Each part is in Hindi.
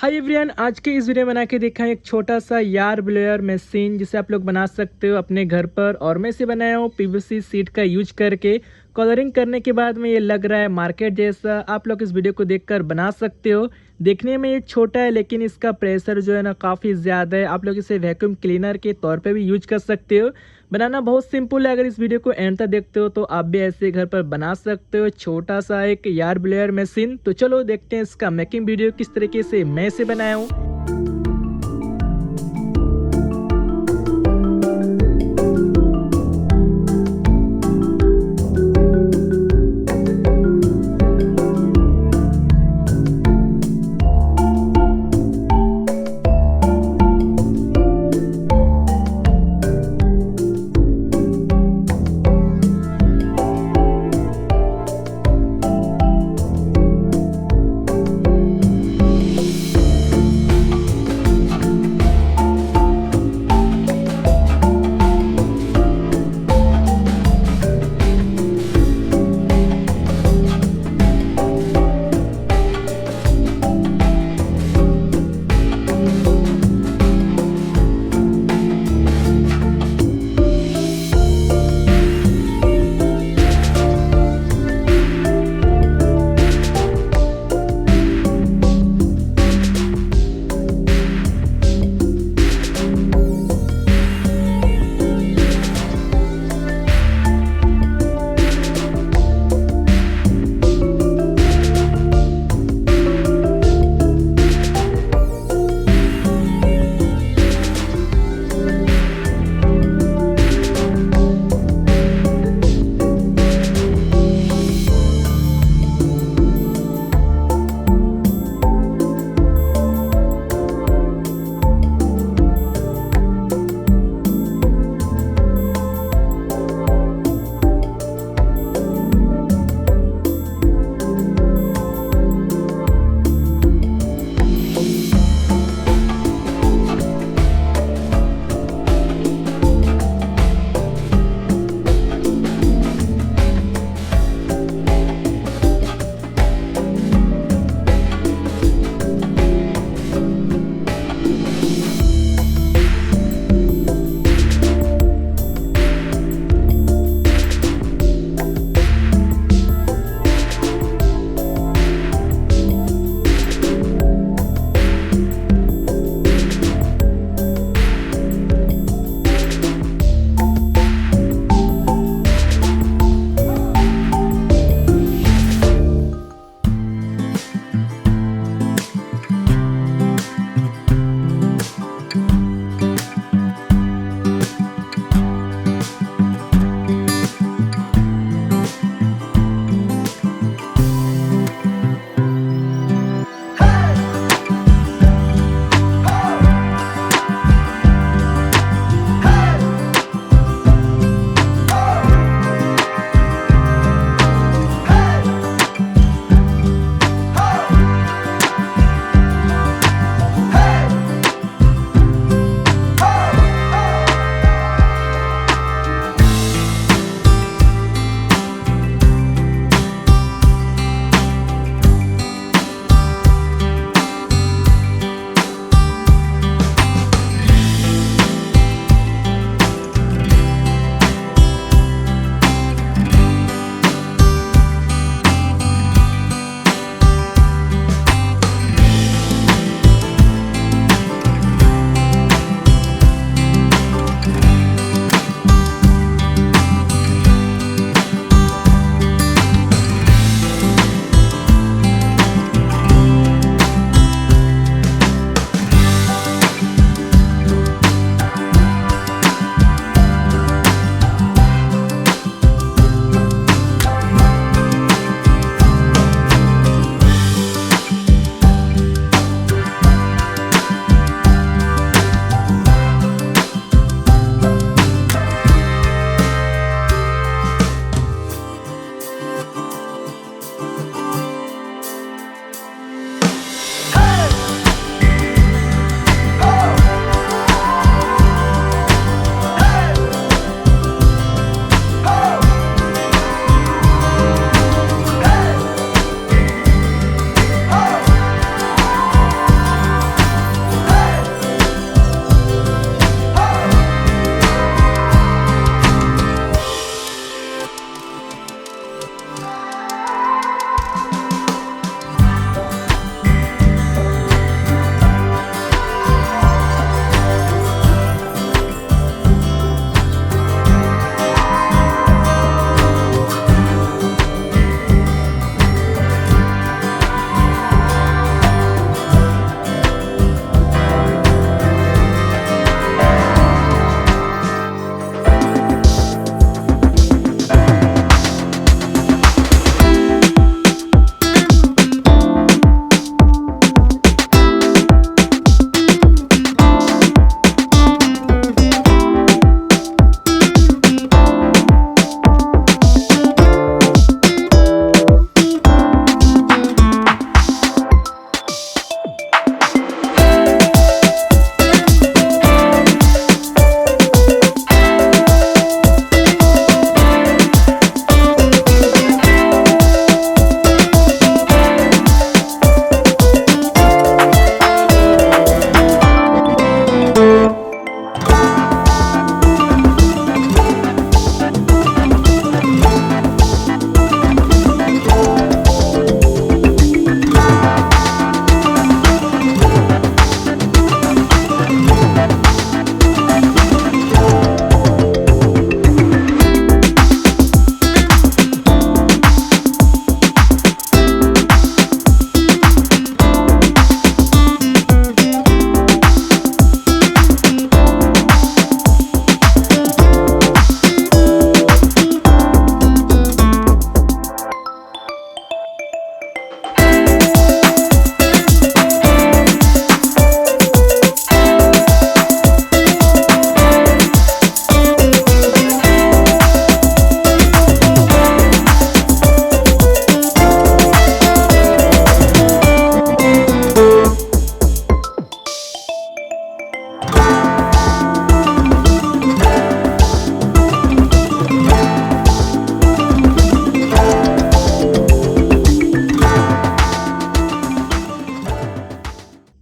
हाय एवरीवन, आज के इस वीडियो में बना के देखा है एक छोटा सा यार ब्लोअर मशीन जिसे आप लोग बना सकते हो अपने घर पर। और मैं इसे बनाया हूँ पीवीसी शीट का यूज करके। कलरिंग करने के बाद में ये लग रहा है मार्केट जैसा। आप लोग इस वीडियो को देखकर बना सकते हो। देखने में ये छोटा है लेकिन इसका प्रेशर जो है ना काफ़ी ज़्यादा है। आप लोग इसे वैक्यूम क्लीनर के तौर पे भी यूज कर सकते हो। बनाना बहुत सिंपल है। अगर इस वीडियो को एंड तक देखते हो तो आप भी ऐसे घर पर बना सकते हो छोटा सा एक यार ब्लोअर मशीन। तो चलो देखते हैं इसका मेकिंग वीडियो किस तरीके से मैं इसे बनाया हूँ।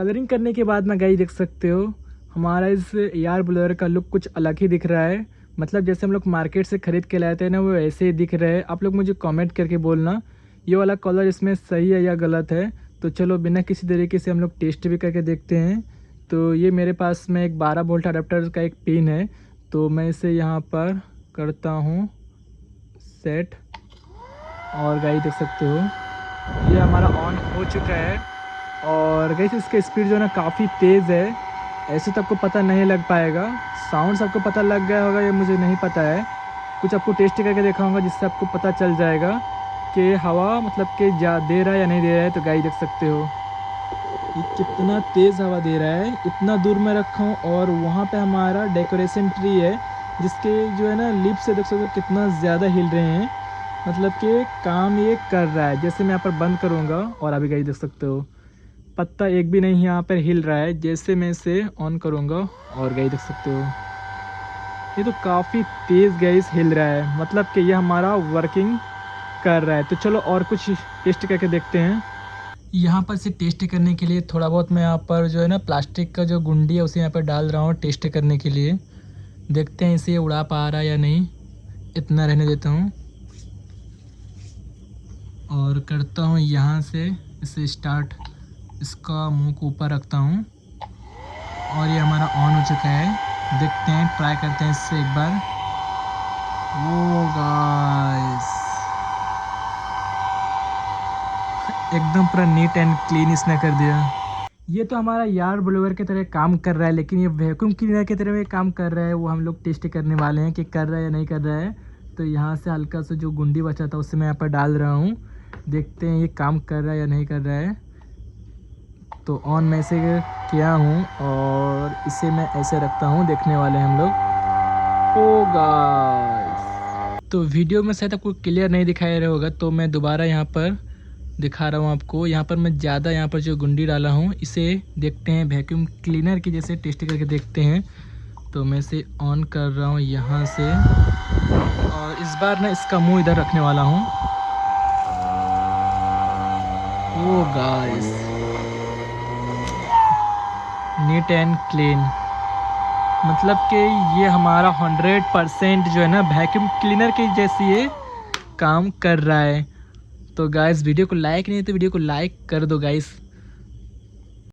कलरिंग करने के बाद में गाइस देख सकते हो हमारा इस एयर ब्लोअर का लुक कुछ अलग ही दिख रहा है। मतलब जैसे हम लोग मार्केट से ख़रीद के लाए थे ना, वो ऐसे ही दिख रहे हैं। आप लोग मुझे कमेंट करके बोलना ये वाला कलर इसमें सही है या गलत है। तो चलो बिना किसी तरीके से हम लोग टेस्ट भी करके देखते हैं। तो ये मेरे पास में एक 12 वोल्ट अडेप्टर का एक पिन है, तो मैं इसे यहाँ पर करता हूँ सेट। और गाइस देख सकते हो ये हमारा ऑन हो चुका है। और गाइस इसका स्पीड जो है ना काफ़ी तेज़ है, ऐसे तो आपको पता नहीं लग पाएगा। साउंड आपको पता लग गया होगा ये मुझे नहीं पता है, कुछ आपको टेस्ट करके दिखाऊंगा जिससे आपको पता चल जाएगा कि हवा मतलब कि जा दे रहा है या नहीं दे रहा है। तो गाइस देख सकते हो ये कितना तेज़ हवा दे रहा है। इतना दूर में रखा हूँ और वहाँ पे हमारा डेकोरेशन ट्री है जिसके जो है ना लिप से देख सकते हो कितना ज़्यादा हिल रहे हैं। मतलब कि काम ये कर रहा है। जैसे मैं यहाँ पर बंद करूँगा और अभी गाइस देख सकते हो पत्ता एक भी नहीं यहाँ पर हिल रहा है। जैसे मैं इसे ऑन करूँगा और गाइस देख सकते हो ये तो काफ़ी तेज़ गैस हिल रहा है। मतलब कि ये हमारा वर्किंग कर रहा है। तो चलो और कुछ टेस्ट करके देखते हैं। यहाँ पर से टेस्ट करने के लिए थोड़ा बहुत मैं यहाँ पर जो है ना प्लास्टिक का जो गुंडी है उसे यहाँ पर डाल रहा हूँ टेस्ट करने के लिए। देखते हैं इसे उड़ा पा रहा है या नहीं। इतना रहने देता हूँ और करता हूँ यहाँ से इसे स्टार्ट। इसका मुंह को ऊपर रखता हूँ और ये हमारा ऑन हो चुका है। देखते हैं, ट्राई करते हैं इससे एक बार। वो गाइस एकदम पूरा नीट एंड क्लीन इसने कर दिया। ये तो हमारा यार ब्लोअर की तरह काम कर रहा है, लेकिन ये वैक्यूम क्लीनर की तरह भी काम कर रहा है। वो हम लोग टेस्ट करने वाले हैं कि कर रहा है या नहीं कर रहा है। तो यहाँ से हल्का सा जो गुंडी बचा था उससे मैं यहाँ पर डाल रहा हूँ। देखते हैं ये काम कर रहा है या नहीं कर रहा है। तो ऑन में से किया हूँ और इसे मैं ऐसे रखता हूँ, देखने वाले हैं हम लोग। ओ गाइस तो वीडियो में शायद आपको क्लियर नहीं दिखाई रहा होगा, तो मैं दोबारा यहाँ पर दिखा रहा हूँ आपको। यहाँ पर मैं ज़्यादा यहाँ पर जो गुंडी डाला हूँ इसे देखते हैं वैक्यूम क्लीनर की जैसे टेस्ट करके देखते हैं। तो मैं इसे ऑन कर रहा हूँ यहाँ से और इस बार ना इसका मुंह इधर रखने वाला हूँ। ओ गाइस नीट एंड क्लीन। मतलब कि ये हमारा 100% जो है ना वैक्यूम क्लीनर के जैसी ये काम कर रहा है। तो गाइस वीडियो को लाइक नहीं तो वीडियो को लाइक कर दो गाइस।